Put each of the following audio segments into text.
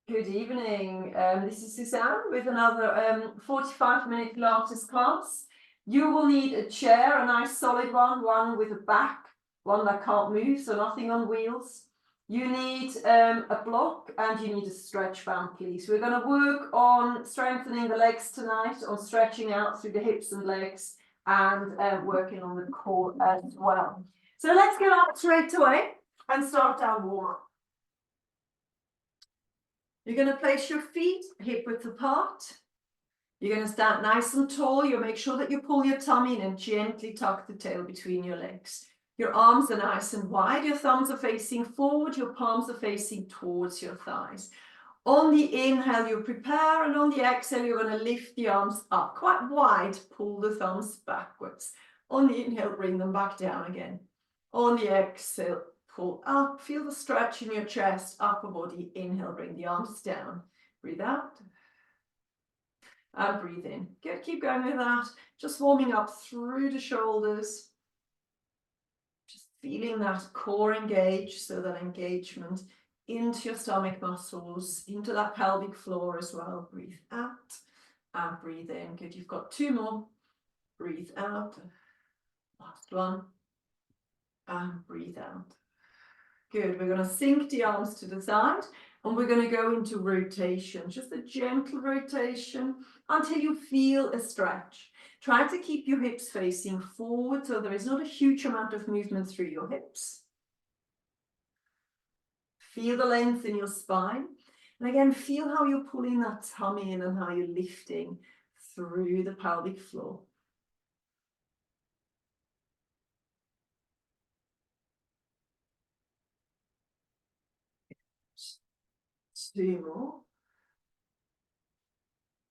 Good evening. This is Susanne with another 45-minute Pilates class. You will need a chair, a nice solid one with a back, one that can't move, so nothing on wheels. You need a block and you need a stretch band, please. We're going to work on strengthening the legs tonight, on stretching out through the hips and legs, and working on the core as well. So let's get up straight away and start our warm-up. You're going to place your feet hip width apart. You're going to stand nice and tall. You'll make sure that you pull your tummy in and gently tuck the tail between your legs. Your arms are nice and wide. Your thumbs are facing forward. Your palms are facing towards your thighs. On the inhale, you prepare, and on the exhale, you're going to lift the arms up quite wide. Pull the thumbs backwards. On the inhale, bring them back down again. On the exhale, pull up, feel the stretch in your chest, upper body. Inhale, bring the arms down. Breathe out. And breathe in. Good, keep going with that. Just warming up through the shoulders. Just feeling that core engage, so that engagement into your stomach muscles, into that pelvic floor as well. Breathe out and breathe in. Good, you've got two more. Breathe out. Last one. And breathe out. Good, we're going to sink the arms to the side and we're going to go into rotation, just a gentle rotation until you feel a stretch. Try to keep your hips facing forward so there is not a huge amount of movement through your hips. Feel the length in your spine. And again, feel how you're pulling that tummy in and how you're lifting through the pelvic floor. Two more.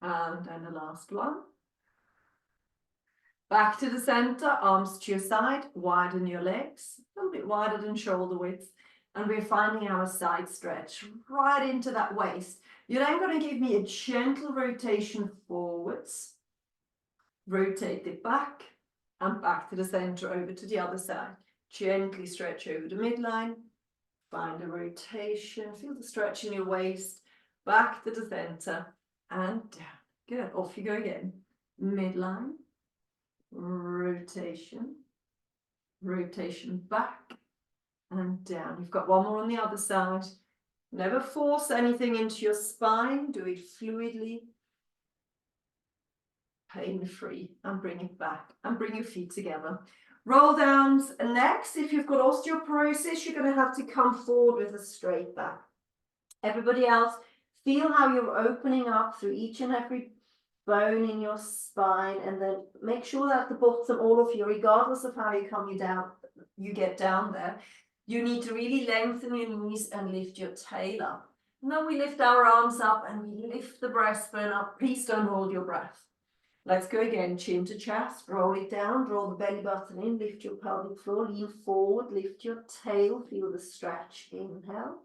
And then the last one. Back to the center, arms to your side, widen your legs, a little bit wider than shoulder width. And we're finding our side stretch right into that waist. You're then going to give me a gentle rotation forwards. Rotate it back and back to the center, over to the other side. Gently stretch over the midline. Find a rotation. Feel the stretch in your waist. Back to the center and down. Good. Off you go again. Midline. Rotation. Rotation back and down. You've got one more on the other side. Never force anything into your spine. Do it fluidly, pain-free, and bring it back and bring your feet together. Roll downs. Next, if you've got osteoporosis, you're going to have to come forward with a straight back. Everybody else, feel how you're opening up through each and every bone in your spine, and then make sure that the bottom, all of you, regardless of how you get down there, you need to really lengthen your knees and lift your tail up. And then we lift our arms up and we lift the breastbone up. Please don't hold your breath. Let's go again, chin to chest, roll it down, draw the belly button in, lift your pelvic floor, lean forward, lift your tail, feel the stretch, inhale.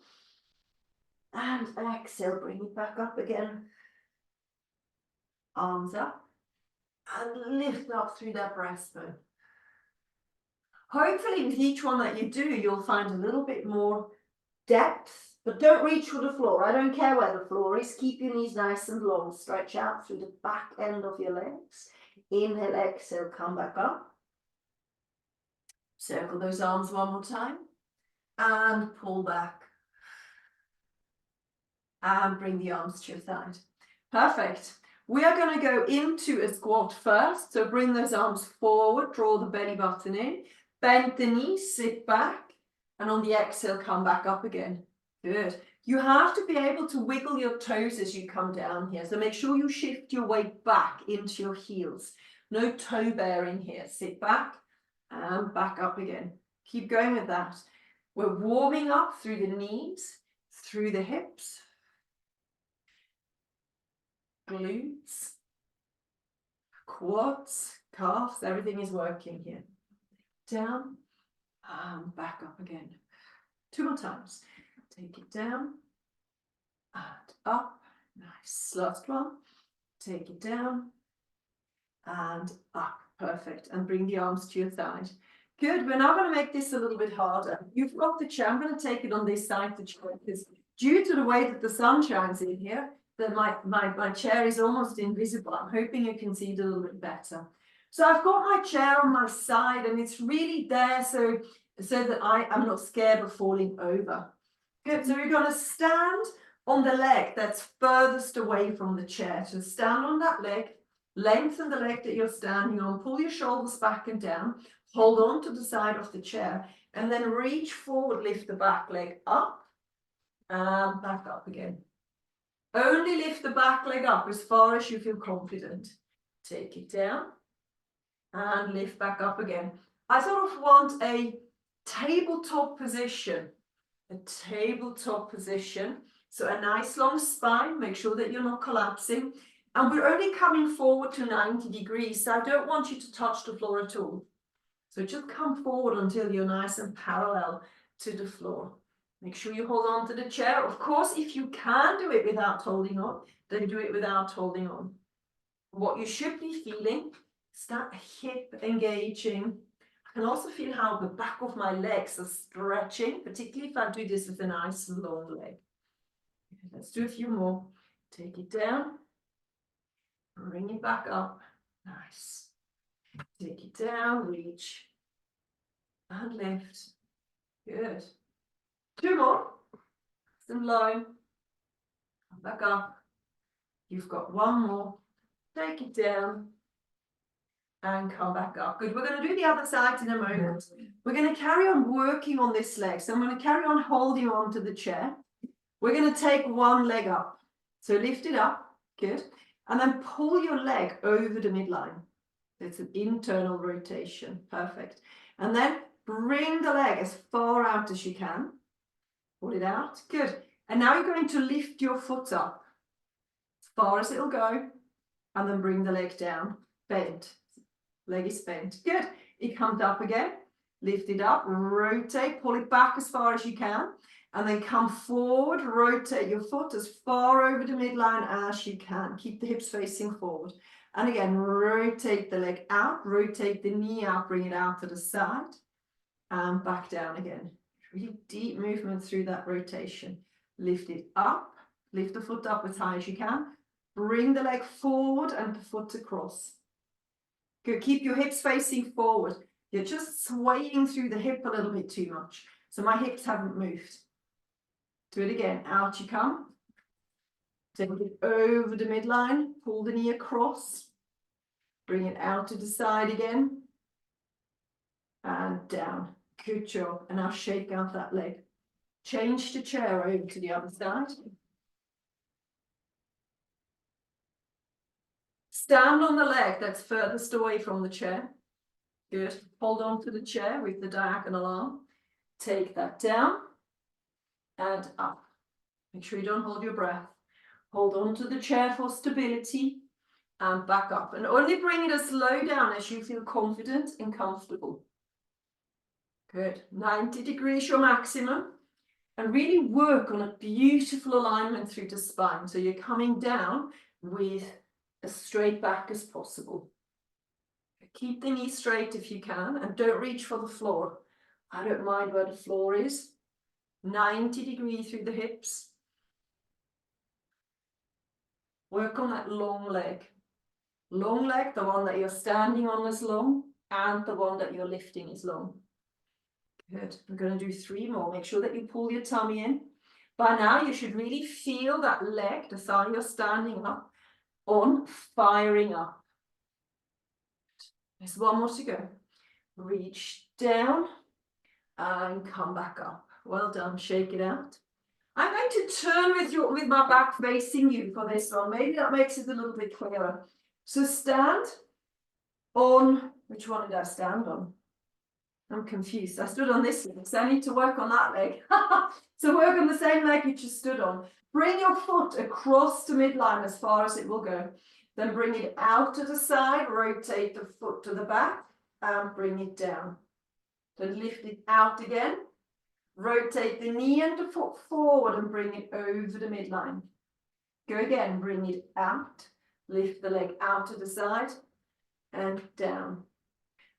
And exhale, bring it back up again. Arms up and lift up through that breastbone. Hopefully with each one that you do, you'll find a little bit more depth, but don't reach for the floor. I don't care where the floor is. Keep your knees nice and long. Stretch out through the back end of your legs. Inhale, exhale, come back up. Circle those arms one more time and pull back. And bring the arms to your side. Perfect. We are going to go into a squat first. So bring those arms forward, draw the belly button in, bend the knees, sit back, and on the exhale, come back up again. Good. You have to be able to wiggle your toes as you come down here. So make sure you shift your weight back into your heels. No toe bearing here. Sit back and back up again. Keep going with that. We're warming up through the knees, through the hips, glutes, quads, calves, everything is working here. Down and back up again. Two more times. Take it down and up. Nice. Last one. Take it down and up. Perfect. And bring the arms to your side. Good. We're now going to make this a little bit harder. You've got the chair. I'm going to take it on this side of the chair because Due to the way that the sun shines in here, that my chair is almost invisible. I'm hoping you can see it a little bit better. So I've got my chair on my side and it's really there so that I am not scared of falling over. Good, so you're going to stand on the leg that's furthest away from the chair. So stand on that leg, lengthen the leg that you're standing on, pull your shoulders back and down, hold on to the side of the chair, and then reach forward, lift the back leg up, and back up again. Only lift the back leg up as far as you feel confident. Take it down and lift back up again. I sort of want a tabletop position. A tabletop position. So a nice long spine, make sure that you're not collapsing. And we're only coming forward to 90 degrees, so I don't want you to touch the floor at all. So just come forward until you're nice and parallel to the floor. Make sure you hold on to the chair. Of course, if you can do it without holding on, then do it without holding on. What you should be feeling is that hip engaging. I can also feel how the back of my legs are stretching, particularly if I do this with a nice long leg. Let's do a few more. Take it down, bring it back up. Nice. Take it down, reach, and lift. Good. Two more. Some line. Come back up. You've got one more. Take it down and come back up. Good. We're going to do the other side in a moment. We're going to carry on working on this leg. So I'm going to carry on holding on to the chair. We're going to take one leg up. So lift it up. Good. And then pull your leg over the midline. It's an internal rotation. Perfect. And then bring the leg as far out as you can. Pull it out. Good. And now you're going to lift your foot up as far as it'll go. And then bring the leg down. Bend. Leg is bent. Good. It comes up again. Lift it up. Rotate. Pull it back as far as you can. And then come forward. Rotate your foot as far over the midline as you can. Keep the hips facing forward. And again, rotate the leg out. Rotate the knee out. Bring it out to the side. And back down again. Really deep movement through that rotation. Lift it up. Lift the foot up as high as you can. Bring the leg forward and the foot across. Good. Keep your hips facing forward. You're just swaying through the hip a little bit too much. So my hips haven't moved. Do it again. Out you come. Take it over the midline. Pull the knee across. Bring it out to the side again. And down. Good job. And now shake out that leg. Change the chair over to the other side. Stand on the leg that's furthest away from the chair. Good. Hold on to the chair with the diagonal arm. Take that down and up. Make sure you don't hold your breath. Hold on to the chair for stability and back up. And only bring it as low down as you feel confident and comfortable. Good. 90 degrees your maximum. And really work on a beautiful alignment through the spine. So you're coming down with as straight back as possible. Keep the knee straight if you can and don't reach for the floor. I don't mind where the floor is. 90 degrees through the hips. Work on that long leg. Long leg, the one that you're standing on is long and the one that you're lifting is long. Good. We're going to do 3 more. Make sure that you pull your tummy in. By now, you should really feel that leg, the thigh you're standing up, on firing up. There's one more to go. Reach down and come back up. Well done. Shake it out. I'm going to turn with my back facing you for this one. Maybe that makes it a little bit clearer. So stand on, which one did I stand on? I'm confused. I stood on this leg, so I need to work on that leg. So work on the same leg you just stood on. Bring your foot across the midline as far as it will go. Then bring it out to the side, rotate the foot to the back, and bring it down. Then lift it out again. Rotate the knee and the foot forward and bring it over the midline. Go again, bring it out. Lift the leg out to the side and down.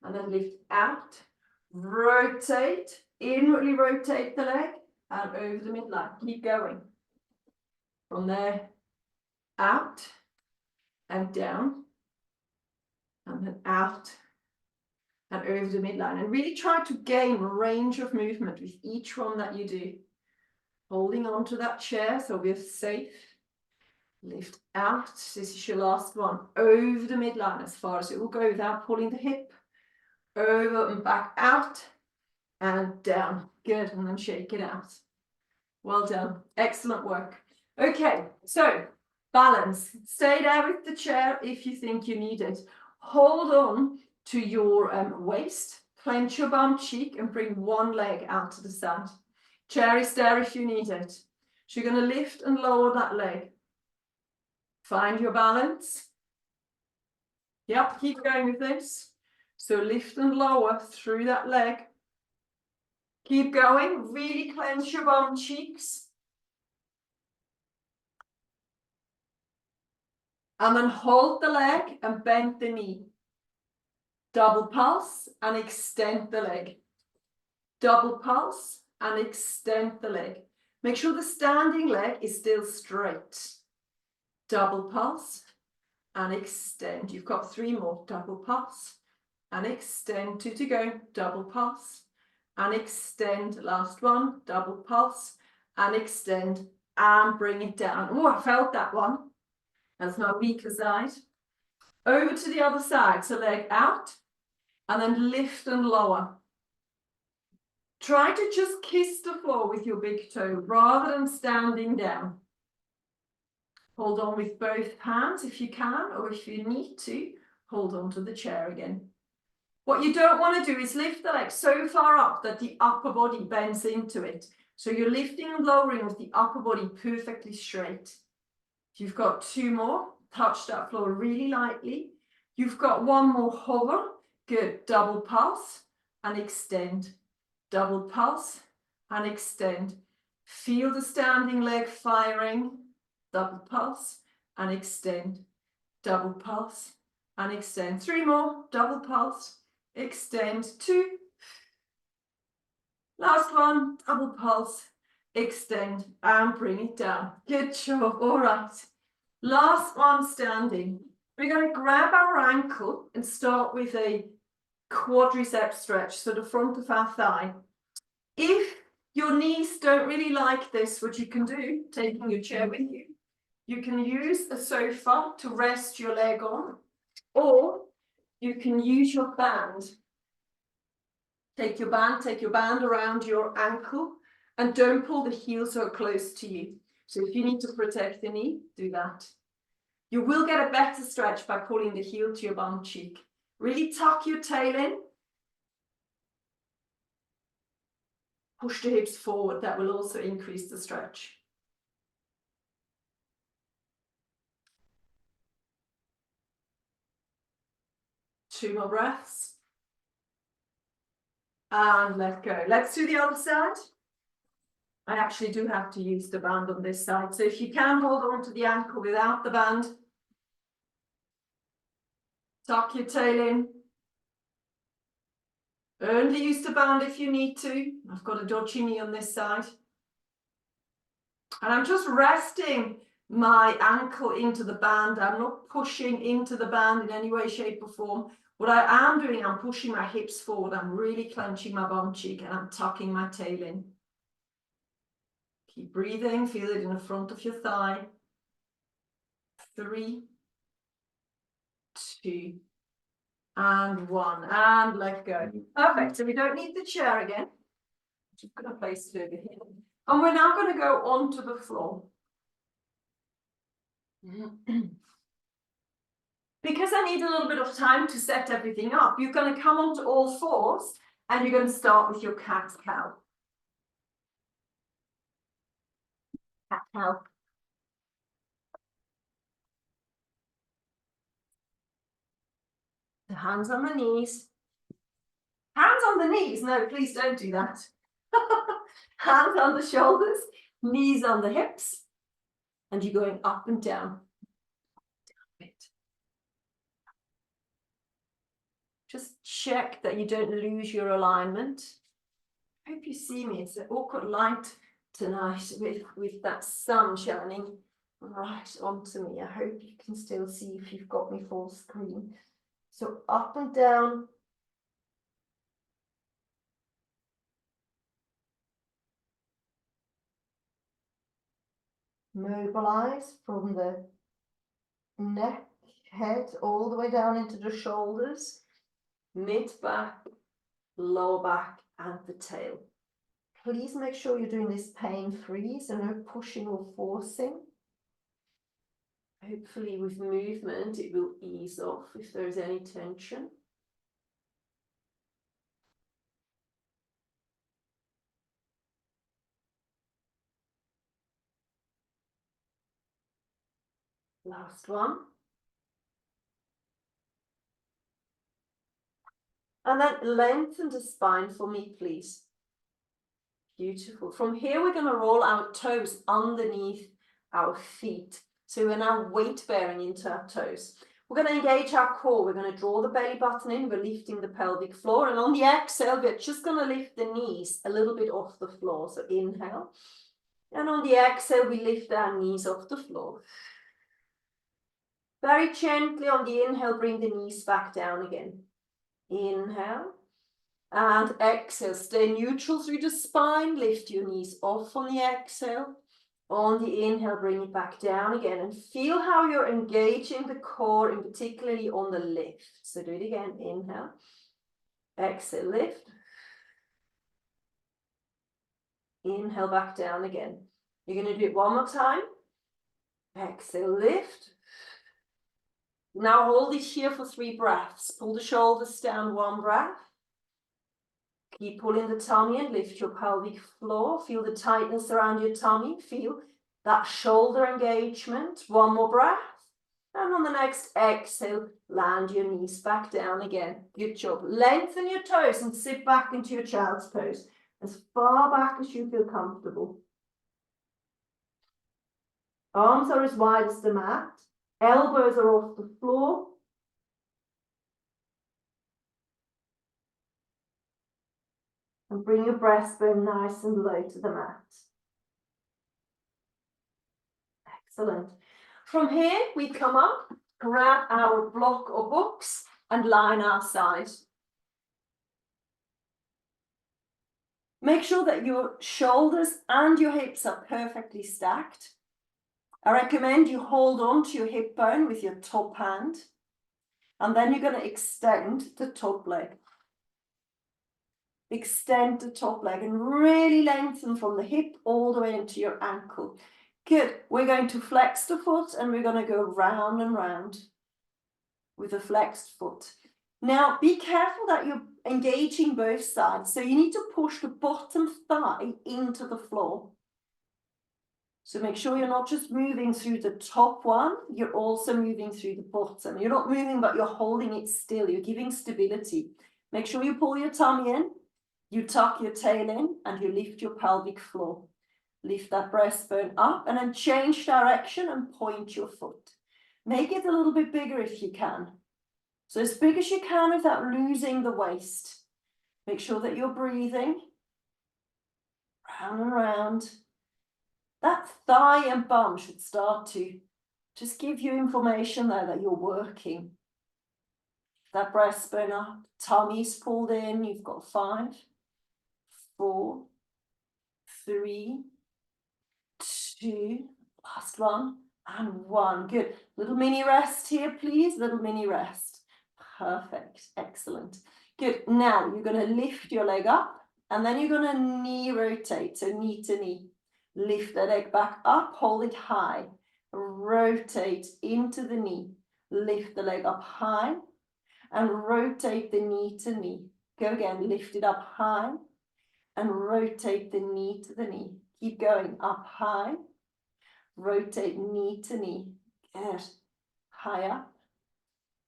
And then lift out. Rotate, inwardly rotate the leg, and over the midline. Keep going. From there, out and down, and then out and over the midline. And really try to gain range of movement with each one that you do. Holding on to that chair so we're safe. Lift out. This is your last one. Over the midline as far as it will go without pulling the hip. Over and back out and down. Good. And then shake it out. Well done. Excellent work. Okay, so balance. Stay there with the chair if you think you need it. Hold on to your waist. Clench your bum cheek and bring one leg out to the side. Chair is there if you need it. So you're going to lift and lower that leg. Find your balance. Yep, keep going with this. So lift and lower through that leg. Keep going. Really clench your bum cheeks. And then hold the leg and bend the knee. Double pulse and extend the leg. Double pulse and extend the leg. Make sure the standing leg is still straight. Double pulse and extend. You've got 3 more. Double pulse and extend. 2 to go. Double pulse and extend. Last one. Double pulse and extend and bring it down. Oh, I felt that one. That's my weaker side. Over to the other side. So leg out and then lift and lower. Try to just kiss the floor with your big toe rather than standing down. Hold on with both hands if you can, or if you need to, hold on to the chair again. What you don't want to do is lift the leg so far up that the upper body bends into it. So you're lifting and lowering with the upper body perfectly straight. If you've got 2 more, touch that floor really lightly. You've got 1 more, hover. Good. Double pulse and extend. Double pulse and extend. Feel the standing leg firing. Double pulse and extend. Double pulse and extend. 3 more. Double pulse. Extend. 2. Last one. Double pulse. Extend and bring it down. Good job. All right. Last one standing. We're going to grab our ankle and start with a quadricep stretch, so the front of our thigh. If your knees don't really like this, what you can do, taking your chair with you, you can use a sofa to rest your leg on, or you can use your band. Take your band around your ankle, and don't pull the heel so close to you. So if you need to protect the knee, do that. You will get a better stretch by pulling the heel to your bum cheek. Really tuck your tail in. Push the hips forward. That will also increase the stretch. Two more breaths. And let go. Let's do the other side. I actually do have to use the band on this side. So if you can hold on to the ankle without the band, tuck your tail in. Only use the band if you need to. I've got a dodgy knee on this side. And I'm just resting my ankle into the band. I'm not pushing into the band in any way, shape or form. What I am doing, I'm pushing my hips forward. I'm really clenching my bum cheek and I'm tucking my tail in. Keep breathing. Feel it in the front of your thigh. 3, 2, and 1. And let go. Perfect. So we don't need the chair again. I'm just going to place it over here. And we're now going to go onto the floor. Because I need a little bit of time to set everything up, you're going to come onto all fours and you're going to start with your cat-cow. Cat-cow. The hands on the knees. Hands on the knees? No, please don't do that. Hands on the shoulders, knees on the hips, and you're going up and down. Just check that you don't lose your alignment. I hope you see me. It's an awkward light tonight with that sun shining right onto me. I hope you can still see if you've got me full screen. So up and down. Mobilize from the neck, head, all the way down into the shoulders, mid back, lower back, and the tail. Please make sure you're doing this pain-free, so no pushing or forcing. Hopefully with movement, it will ease off if there's any tension. Last one. And then lengthen the spine for me, please. Beautiful. From here, we're going to roll our toes underneath our feet. So we're now weight bearing into our toes. We're going to engage our core. We're going to draw the belly button in. We're lifting the pelvic floor. And on the exhale, we're just going to lift the knees a little bit off the floor. So inhale. And on the exhale, we lift our knees off the floor. Very gently on the inhale, bring the knees back down again. Inhale. And exhale, stay neutral through the spine, lift your knees off on the exhale. On the inhale, bring it back down again and feel how you're engaging the core, and particularly on the lift. So do it again, inhale, exhale, lift. Inhale, back down again. You're going to do it one more time. Exhale, lift. Now hold it here for 3 breaths. Pull the shoulders down, 1 breath. Keep pulling the tummy and lift your pelvic floor. Feel the tightness around your tummy. Feel that shoulder engagement. 1 more breath. And on the next exhale, land your knees back down again. Good job. Lengthen your toes and sit back into your child's pose. As far back as you feel comfortable. Arms are as wide as the mat. Elbows are off the floor. And bring your breastbone nice and low to the mat. Excellent. From here, we come up, grab our block or books, and line our side. Make sure that your shoulders and your hips are perfectly stacked. I recommend you hold on to your hip bone with your top hand, and then you're going to extend the top leg. Extend the top leg and really lengthen from the hip all the way into your ankle. Good. We're going to flex the foot and we're going to go round and round with a flexed foot. Now, be careful that you're engaging both sides. So you need to push the bottom thigh into the floor. So make sure you're not just moving through the top one, you're also moving through the bottom. You're not moving, but you're holding it still. You're giving stability. Make sure you pull your tummy in. You tuck your tail in and you lift your pelvic floor. Lift that breastbone up and then change direction and point your foot. Make it a little bit bigger if you can. So as big as you can without losing the waist. Make sure that you're breathing. Round and round. That thigh and bum should start to just give you information there that you're working. That breastbone up, tummy's pulled in. You've got 5, 4, 3, 2, last one, and 1. Good. Little mini rest here, please. Little mini rest. Perfect. Excellent. Good. Now you're going to lift your leg up, and then you're going to knee rotate. So knee to knee. Lift the leg back up, hold it high. Rotate into the knee. Lift the leg up high, and rotate the knee to knee. Go again. Lift it up high, and rotate the knee to the knee. Keep going up high, rotate knee to knee. Good. High up,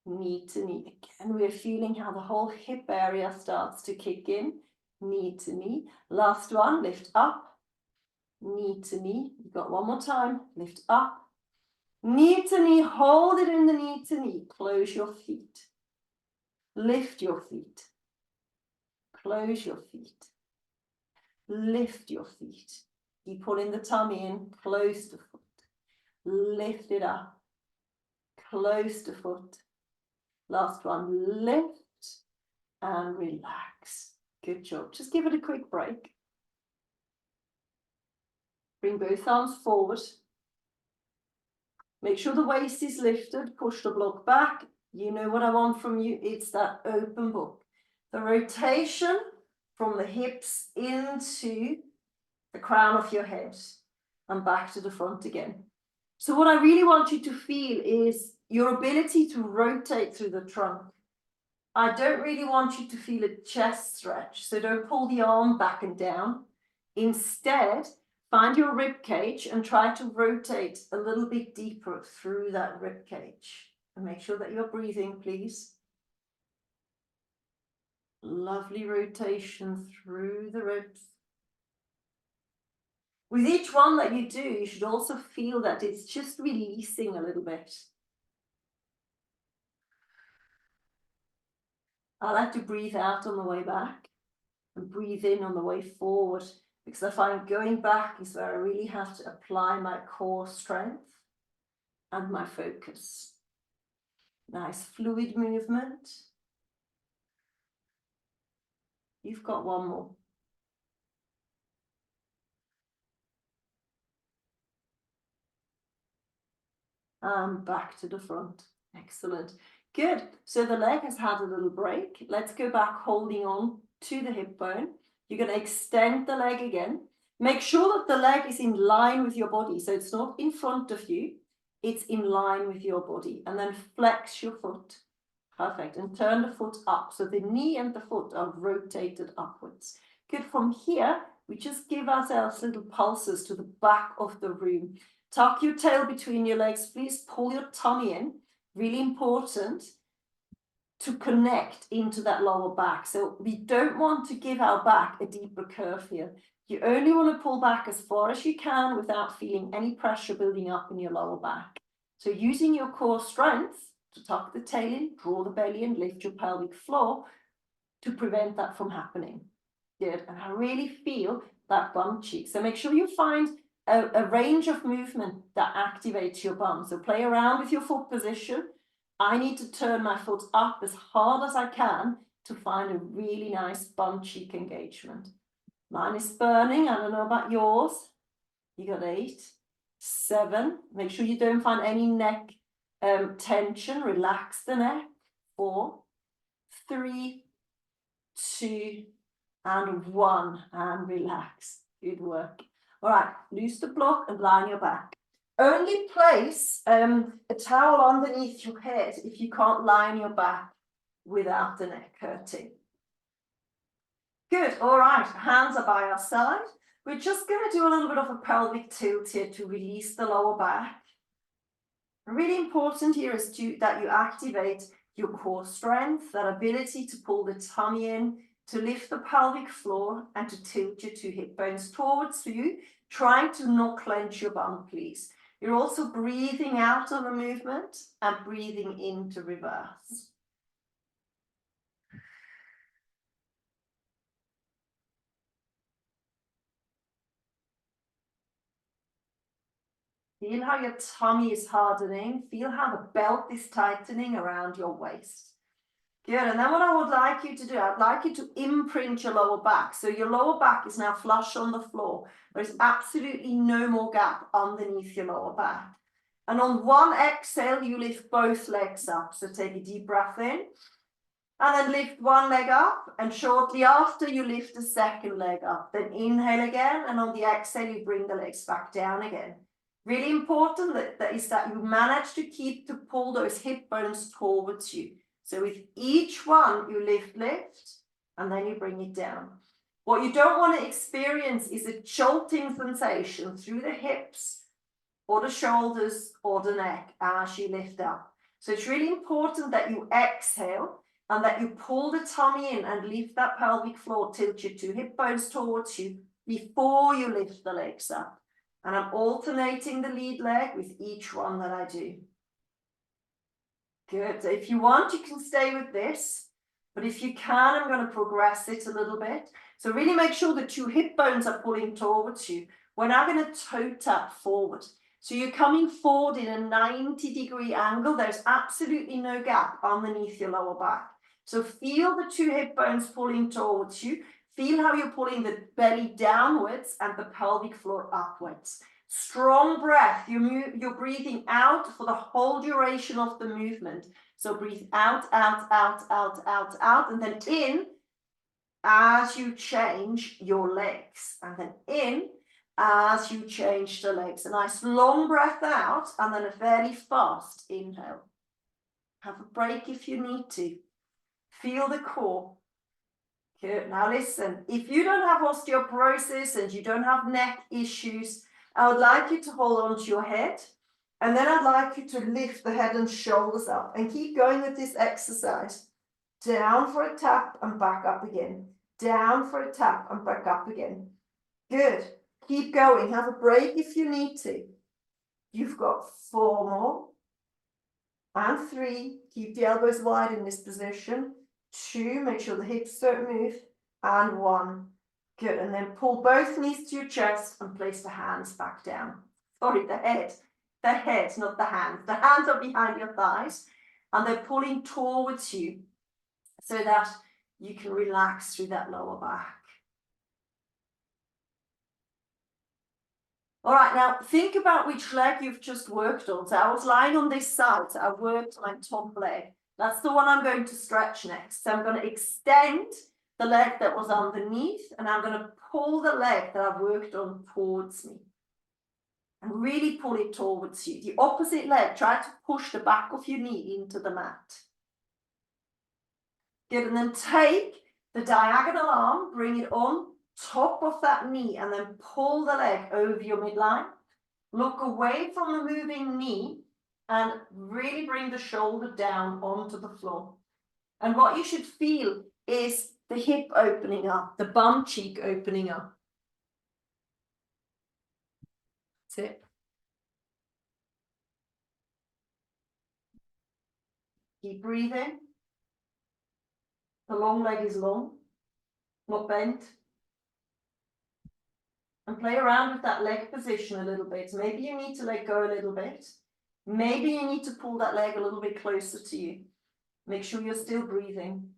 knee to knee. Again, we're feeling how the whole hip area starts to kick in. Knee to knee. Last one, lift up, knee to knee. You've got 1 more time. Lift up, knee to knee. Hold it in the knee to knee. Close your feet. Lift your feet. Close your feet. Lift your feet. Keep pulling the tummy in, close to foot. Lift it up, close to foot. Last one, lift and relax. Good job. Just give it a quick break. Bring both arms forward. Make sure the waist is lifted. Push the block back. You know what I want from you. It's that open book. The rotation from the hips into the crown of your head and back to the front again. So what I really want you to feel is your ability to rotate through the trunk. I don't really want you to feel a chest stretch, so don't pull the arm back and down. Instead, find your rib cage and try to rotate a little bit deeper through that rib cage. And make sure that you're breathing, please. Lovely rotation through the ribs. With each one that you do, you should also feel that it's just releasing a little bit. I like to breathe out on the way back and breathe in on the way forward, because I find going back is where I really have to apply my core strength and my focus. Nice fluid movement. You've got one more. And back to the front. Excellent. Good. So the leg has had a little break. Let's go back holding on to the hip bone. You're going to extend the leg again. Make sure that the leg is in line with your body. So it's not in front of you. It's in line with your body. And then flex your foot. Perfect. And turn the foot up. So the knee and the foot are rotated upwards. Good. From here, we just give ourselves little pulses to the back of the room. Tuck your tail between your legs. Please pull your tummy in. Really important to connect into that lower back. So we don't want to give our back a deeper curve here. You only want to pull back as far as you can without feeling any pressure building up in your lower back. So using your core strength to tuck the tail in, draw the belly in, lift your pelvic floor to prevent that from happening. Good. And I really feel that bum cheek. So make sure you find a range of movement that activates your bum. So play around with your foot position. I need to turn my foot up as hard as I can to find a really nice bum cheek engagement. Mine is burning. I don't know about yours. You got 8, 7. Make sure you don't find any neck tension. Relax the neck. 4, 3, 2, and 1. And relax. Good work. All right, loose the block and lie on your back. Only place a towel underneath your head if you can't lie on your back without the neck hurting. Good, all right, hands are by our side. We're just going to do a little bit of a pelvic tilt here to release the lower back. Really important here is that you activate your core strength, that ability to pull the tummy in, to lift the pelvic floor and to tilt your 2 hip bones towards you, trying to not clench your bum, please. You're also breathing out on the movement and breathing into reverse. Feel how your tummy is hardening. Feel how the belt is tightening around your waist. Good, and then what I would like you to do, I'd like you to imprint your lower back. So your lower back is now flush on the floor. There's absolutely no more gap underneath your lower back. And on one exhale, you lift both legs up. So take a deep breath in. And then lift one leg up. And shortly after, you lift the second leg up. Then inhale again. And on the exhale, you bring the legs back down again. Really important that you manage to pull those hip bones towards you. So with each one, you lift, and then you bring it down. What you don't want to experience is a jolting sensation through the hips or the shoulders or the neck as you lift up. So it's really important that you exhale and that you pull the tummy in and lift that pelvic floor, tilt your 2 hip bones towards you before you lift the legs up. And I'm alternating the lead leg with each one that I do. Good. So if you want, you can stay with this. But if you can, I'm going to progress it a little bit. So really make sure the 2 hip bones are pulling towards you. we're now going to toe tap forward. So you're coming forward in a 90-degree angle. There's absolutely no gap underneath your lower back. So feel the two hip bones pulling towards you. Feel how you're pulling the belly downwards and the pelvic floor upwards. Strong breath. You're breathing out for the whole duration of the movement. So breathe out, out, out, out, out, out, and then in as you change your legs, and then in as you change the legs. A nice long breath out, and then a very fast inhale. Have a break if you need to. Feel the core. Good. Now listen, if you don't have osteoporosis and you don't have neck issues, I would like you to hold on to your head, and then I'd like you to lift the head and shoulders up and keep going with this exercise. Down for a tap and back up again. Down for a tap and back up again. Good. Keep going. Have a break if you need to. You've got 4 more. And 3. Keep the elbows wide in this position. 2. Make sure the hips don't move. And 1. Good. And then pull both knees to your chest and place the hands back down. Sorry, the head. The head, not the hands. The hands are behind your thighs. And they're pulling towards you, so that you can relax through that lower back. All right, now think about which leg you've just worked on. So I was lying on this side, so I worked my top leg. That's the one I'm going to stretch next. So I'm going to extend the leg that was underneath, and I'm going to pull the leg that I've worked on towards me. And really pull it towards you. The opposite leg, try to push the back of your knee into the mat. Good, and then take the diagonal arm, bring it on top of that knee, and then pull the leg over your midline. Look away from the moving knee and really bring the shoulder down onto the floor. And what you should feel is the hip opening up, the bum cheek opening up. That's it. Keep breathing. The long leg is long, not bent. And play around with that leg position a little bit. Maybe you need to let go a little bit. Maybe you need to pull that leg a little bit closer to you. Make sure you're still breathing.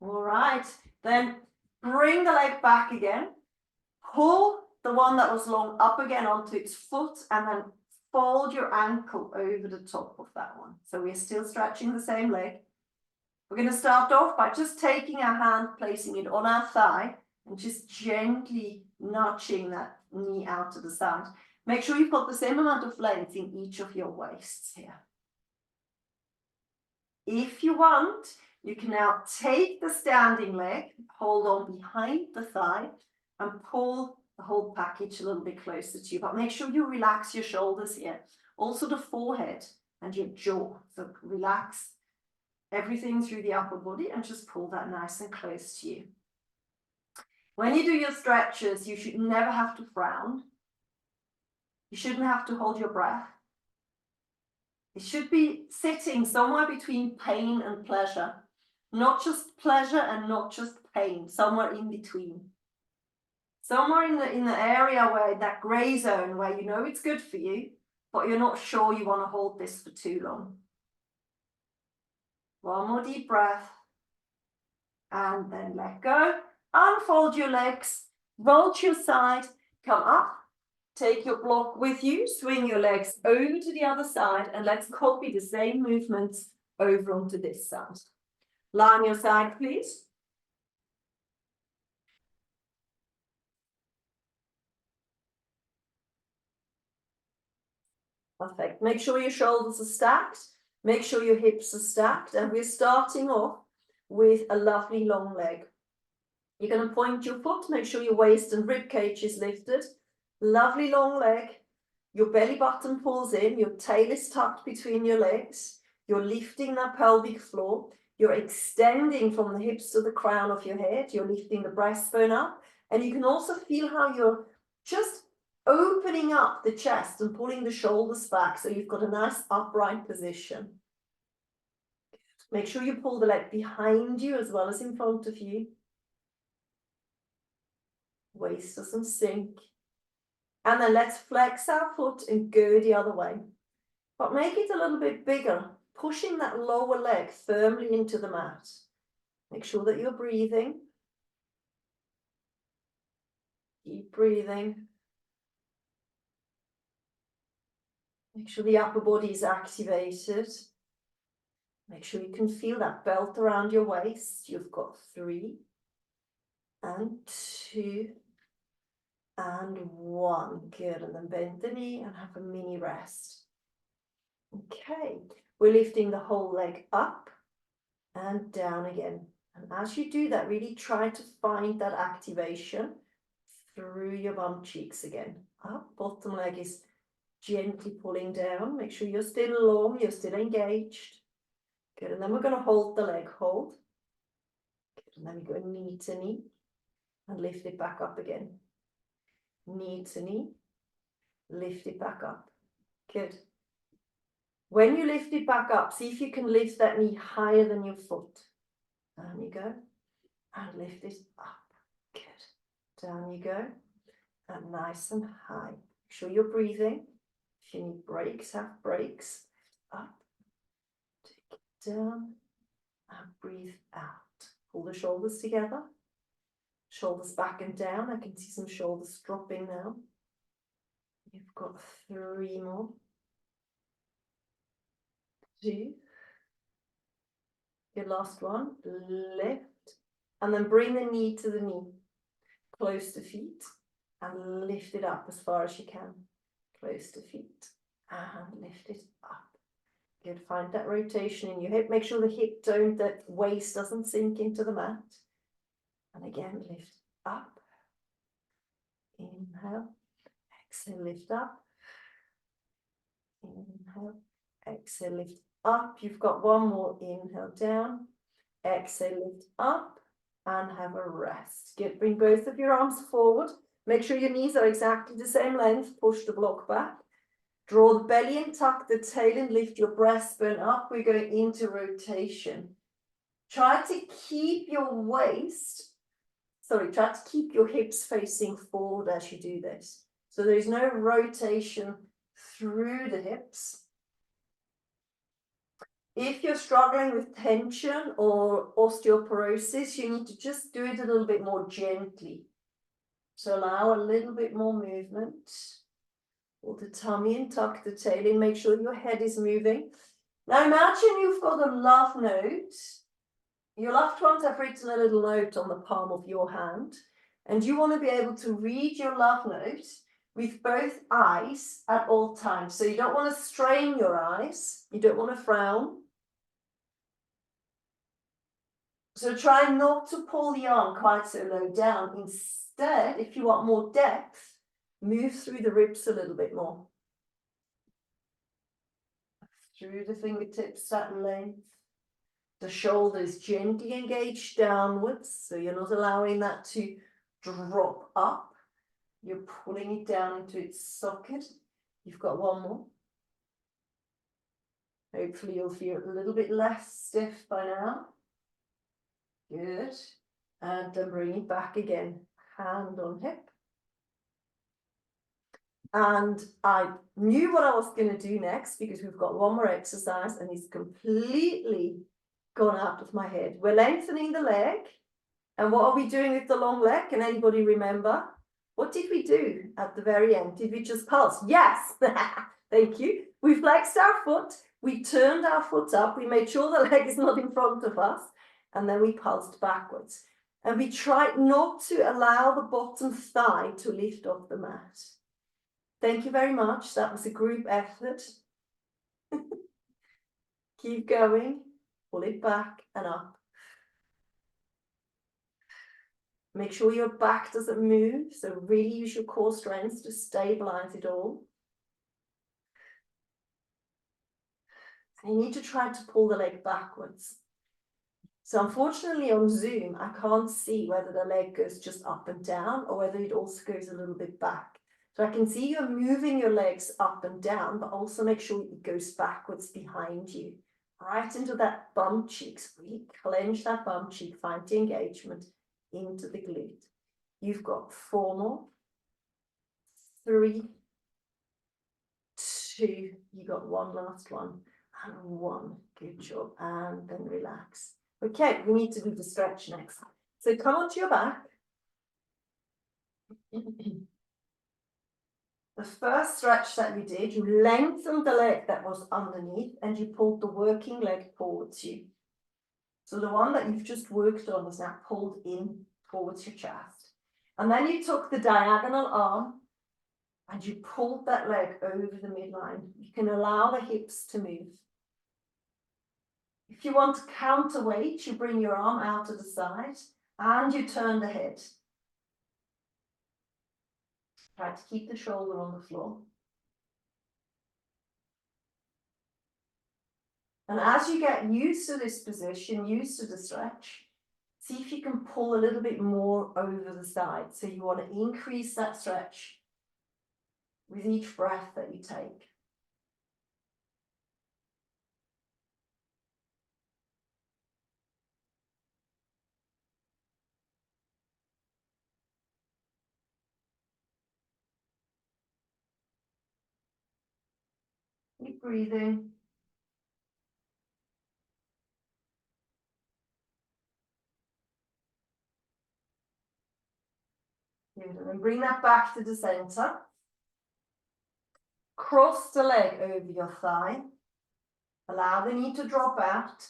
All right, then bring the leg back again. Pull the one that was long up again onto its foot, and then fold your ankle over the top of that one. So we're still stretching the same leg. We're going to start off by just taking our hand, placing it on our thigh, and just gently nudging that knee out to the side. Make sure you've got the same amount of length in each of your waists here. If you want, you can now take the standing leg, hold on behind the thigh, and pull the whole package a little bit closer to you. But make sure you relax your shoulders here. Also the forehead and your jaw. So relax everything through the upper body and just pull that nice and close to you. When you do your stretches, you should never have to frown. You shouldn't have to hold your breath. It should be sitting somewhere between pain and pleasure. Not just pleasure and not just pain, somewhere in between. Somewhere in the area where that gray zone where you know it's good for you, but you're not sure you want to hold this for too long. One more deep breath. And then let go. Unfold your legs, roll to your side, come up, take your block with you, swing your legs over to the other side, and let's copy the same movements over onto this side. Lie on your side, please. Perfect. Make sure your shoulders are stacked. Make sure your hips are stacked. And we're starting off with a lovely long leg. You're going to point your foot, make sure your waist and rib cage is lifted. Lovely long leg. Your belly button pulls in, your tail is tucked between your legs. You're lifting that pelvic floor. You're extending from the hips to the crown of your head. You're lifting the breastbone up. And you can also feel how you're just opening up the chest and pulling the shoulders back so you've got a nice upright position. Make sure you pull the leg behind you as well as in front of you. Waist doesn't sink. And then let's flex our foot and go the other way. But make it a little bit bigger, pushing that lower leg firmly into the mat. Make sure that you're breathing. Keep breathing. Make sure the upper body is activated. Make sure you can feel that belt around your waist. You've got 3 and 2 and 1. Good. And then bend the knee and have a mini rest. Okay. We're lifting the whole leg up and down again. And as you do that, really try to find that activation through your bum cheeks again. Up, bottom leg is gently pulling down. Make sure you're still long, you're still engaged. Good, and then we're going to hold the leg, hold. Good, and then we go knee to knee and lift it back up again. Knee to knee, lift it back up. Good. When you lift it back up, see if you can lift that knee higher than your foot. Down you go, and lift it up. Good. Down you go, and nice and high. Make sure you're breathing. If you need breaks, have breaks. Up, take it down, and breathe out. Pull the shoulders together. Shoulders back and down. I can see some shoulders dropping now. You've got 3 more. 2. Your last one. Lift. And then bring the knee to the knee. Close to feet. And lift it up as far as you can. Close to feet. And lift it up. Good. Find that rotation in your hip. Make sure the hip don't, that waist doesn't sink into the mat. And again, lift up. Inhale. Exhale, lift up. Inhale. Exhale, lift up. You've got 1 more. Inhale, down. Exhale, lift up. And have a rest. Good. Bring both of your arms forward. Make sure your knees are exactly the same length. Push the block back. Draw the belly and tuck the tail and lift your breastbone up. We're going into rotation. Try to keep your hips facing forward as you do this. So there's no rotation through the hips. If you're struggling with tension or osteoporosis, you need to just do it a little bit more gently. So allow a little bit more movement. Hold the tummy and tuck the tail in. Make sure your head is moving. Now imagine you've got a love note. Your loved ones have written a little note on the palm of your hand. And you want to be able to read your love note with both eyes at all times. So you don't want to strain your eyes. You don't want to frown. So try not to pull the arm quite so low down. Instead, if you want more depth, move through the ribs a little bit more. Through the fingertips, that length. The shoulders gently engaged downwards, so you're not allowing that to drop up. You're pulling it down into its socket. You've got 1 more. Hopefully you'll feel a little bit less stiff by now. Good. And then bring it back again. Hand on hip. And I knew what I was going to do next because we've got 1 more exercise and it's completely gone out of my head. We're lengthening the leg. And what are we doing with the long leg? Can anybody remember? What did we do at the very end? Did we just pulse? Yes. Thank you. We flexed our foot. We turned our foot up. We made sure the leg is not in front of us. And then we pulsed backwards. And we tried not to allow the bottom thigh to lift off the mat. Thank you very much. That was a group effort. Keep going. Pull it back and up. Make sure your back doesn't move. So really use your core strength to stabilize it all. And you need to try to pull the leg backwards. So unfortunately on Zoom, I can't see whether the leg goes just up and down or whether it also goes a little bit back. So I can see you're moving your legs up and down, but also make sure it goes backwards behind you. Right into that bum cheeks. Really clench that bum cheek, find the engagement into the glute. You've got 4 more. 3, 2, you got 1 last one, and 1. Good job, and then relax. Okay, we need to do the stretch next. So come onto your back. The first stretch that you did, you lengthened the leg that was underneath and you pulled the working leg towards you. So the one that you've just worked on is now pulled in towards your chest. And then you took the diagonal arm and you pulled that leg over the midline. You can allow the hips to move. If you want to counterweight, you bring your arm out to the side and you turn the head. Try to keep the shoulder on the floor. And as you get used to this position, used to the stretch, see if you can pull a little bit more over the side. So you want to increase that stretch with each breath that you take. Keep breathing. Good. And then bring that back to the center. Cross the leg over your thigh. Allow the knee to drop out.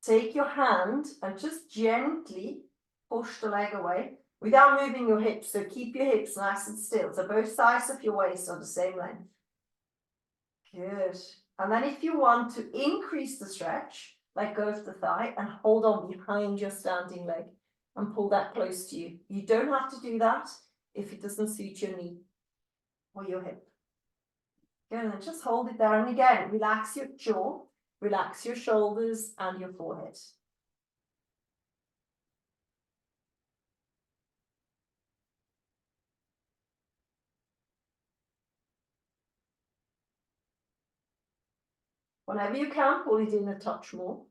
Take your hand and just gently push the leg away without moving your hips. So keep your hips nice and still. So both sides of your waist are the same length. Good. And then if you want to increase the stretch, let go of the thigh and hold on behind your standing leg and pull that close to you. You don't have to do that if it doesn't suit your knee or your hip. Good, and then just hold it there. And again, relax your jaw, relax your shoulders and your forehead. Whenever you can, pull it in a touch more.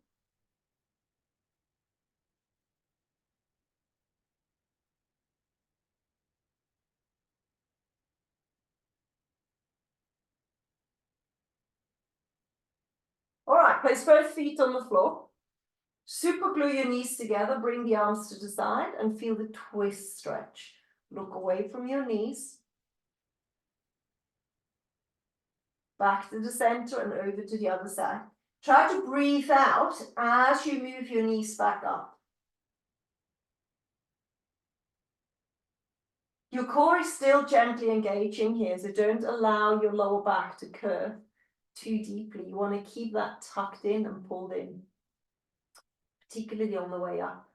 All right, place both feet on the floor. Super glue your knees together, bring the arms to the side and feel the twist stretch. Look away from your knees. Back to the center and over to the other side. Try to breathe out as you move your knees back up. Your core is still gently engaging here, so don't allow your lower back to curve too deeply. You want to keep that tucked in and pulled in, particularly on the way up.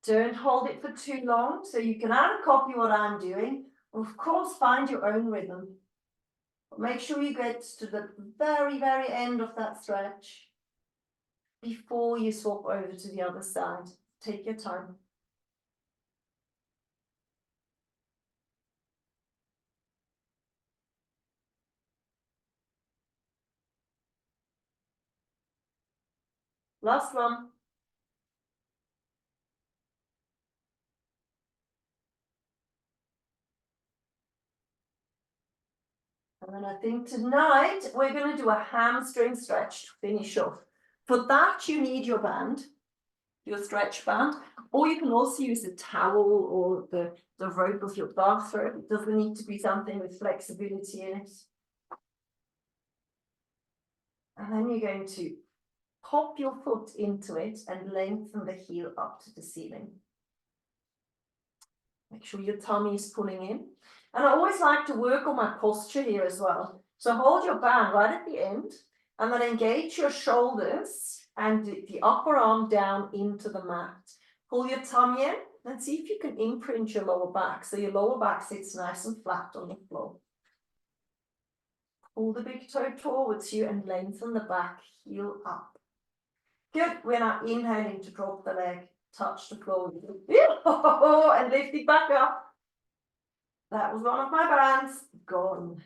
Don't hold it for too long, so you can either copy what I'm doing, or of course find your own rhythm. But make sure you get to the very, very end of that stretch before you swap over to the other side. Take your time. Last one. And then I think tonight we're going to do a hamstring stretch to finish off. For that, you need your band, your stretch band, or you can also use a towel or the rope of your bathrobe. It doesn't need to be something with flexibility in it. And then you're going to pop your foot into it and lengthen the heel up to the ceiling. Make sure your tummy is pulling in. And I always like to work on my posture here as well. So hold your band right at the end and then engage your shoulders and the upper arm down into the mat. Pull your tummy in and see if you can imprint your lower back. So your lower back sits nice and flat on the floor. Pull the big toe towards you and lengthen the back heel up. Good. We're now inhaling to drop the leg, touch the floor, and lift it back up. That was one of my bands, gone.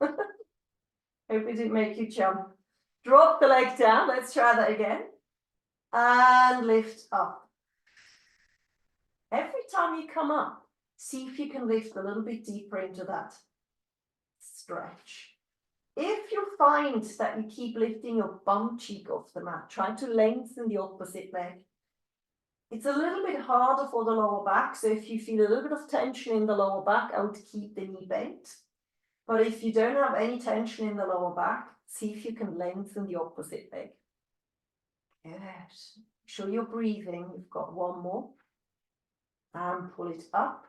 Hope it didn't make you jump. Drop the leg down. Let's try that again. and lift up. Every time you come up, see if you can lift a little bit deeper into that stretch. If you find that you keep lifting your bum cheek off the mat, try to lengthen the opposite leg. It's a little bit harder for the lower back, so if you feel a little bit of tension in the lower back, I would keep the knee bent. But if you don't have any tension in the lower back, see if you can lengthen the opposite leg. Good. Make sure you're breathing. We've got one more. And pull it up.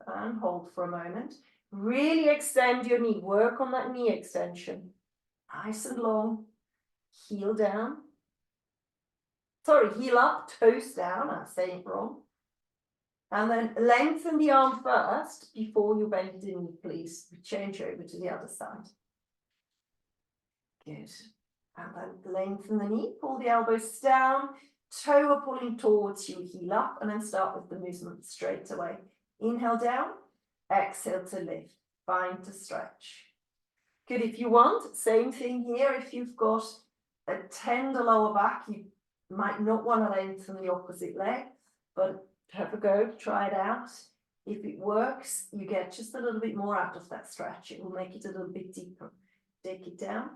And hold for a moment. Really extend your knee. Work on that knee extension. Nice and long. Heel down. Sorry, heel up, toes down. I'm saying it wrong. And then lengthen the arm first before you bend the knee, please. Change over to the other side. Good. And then lengthen the knee, pull the elbows down, toe are pulling towards you, heel up, and then start with the movement straight away. Inhale down, exhale to lift, find to stretch. Good, if you want, same thing here. If you've got a tender lower back, you might not want to lengthen the opposite leg, but have a go, try it out. If it works, you get just a little bit more out of that stretch. It will make it a little bit deeper. Take it down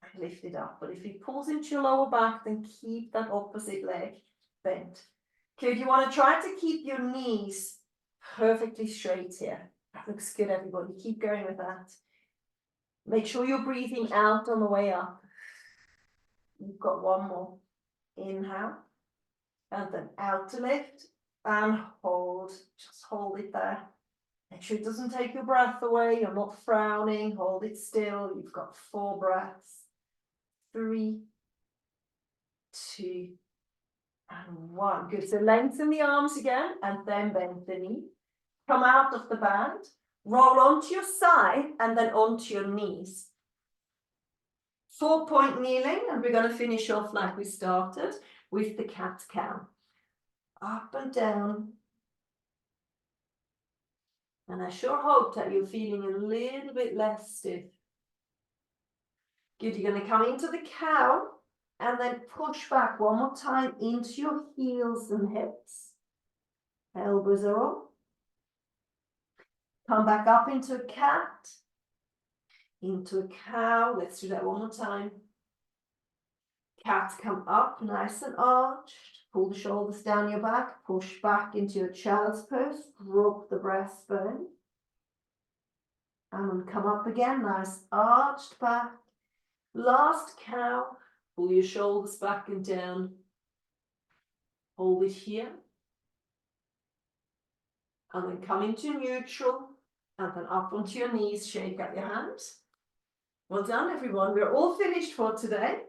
and lift it up. But if it pulls into your lower back, then keep that opposite leg bent. Good, you want to try to keep your knees perfectly straight here. That looks good, everybody. Keep going with that. Make sure you're breathing out on the way up. You've got one more. Inhale. And then out to lift. And hold. Just hold it there. Make sure it doesn't take your breath away. You're not frowning. Hold it still. You've got 4 breaths. 3, 2, and 1. Good. So lengthen the arms again and then bend the knee. Come out of the band. Roll onto your side and then onto your knees. 4-point kneeling, and we're going to finish off like we started with the cat-cow. Up and down. And I sure hope that you're feeling a little bit less stiff. Good, you're going to come into the cow and then push back one more time into your heels and hips. Elbows are on. Come back up into a cat, into a cow. Let's do that one more time. Cat, come up nice and arched. Pull the shoulders down your back. Push back into your child's pose. Drop the breastbone. And then come up again. Nice arched back. Last cow. Pull your shoulders back and down. Hold it here. And then come into neutral. And then up onto your knees. Shake out your hands. Well done, everyone. We're all finished for today.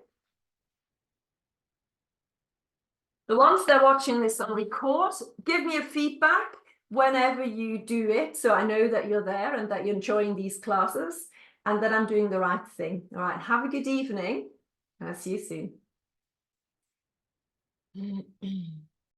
The ones that are watching this on record, give me a feedback whenever you do it, so I know that you're there and that you're enjoying these classes and that I'm doing the right thing. All right, have a good evening, and I'll see you soon.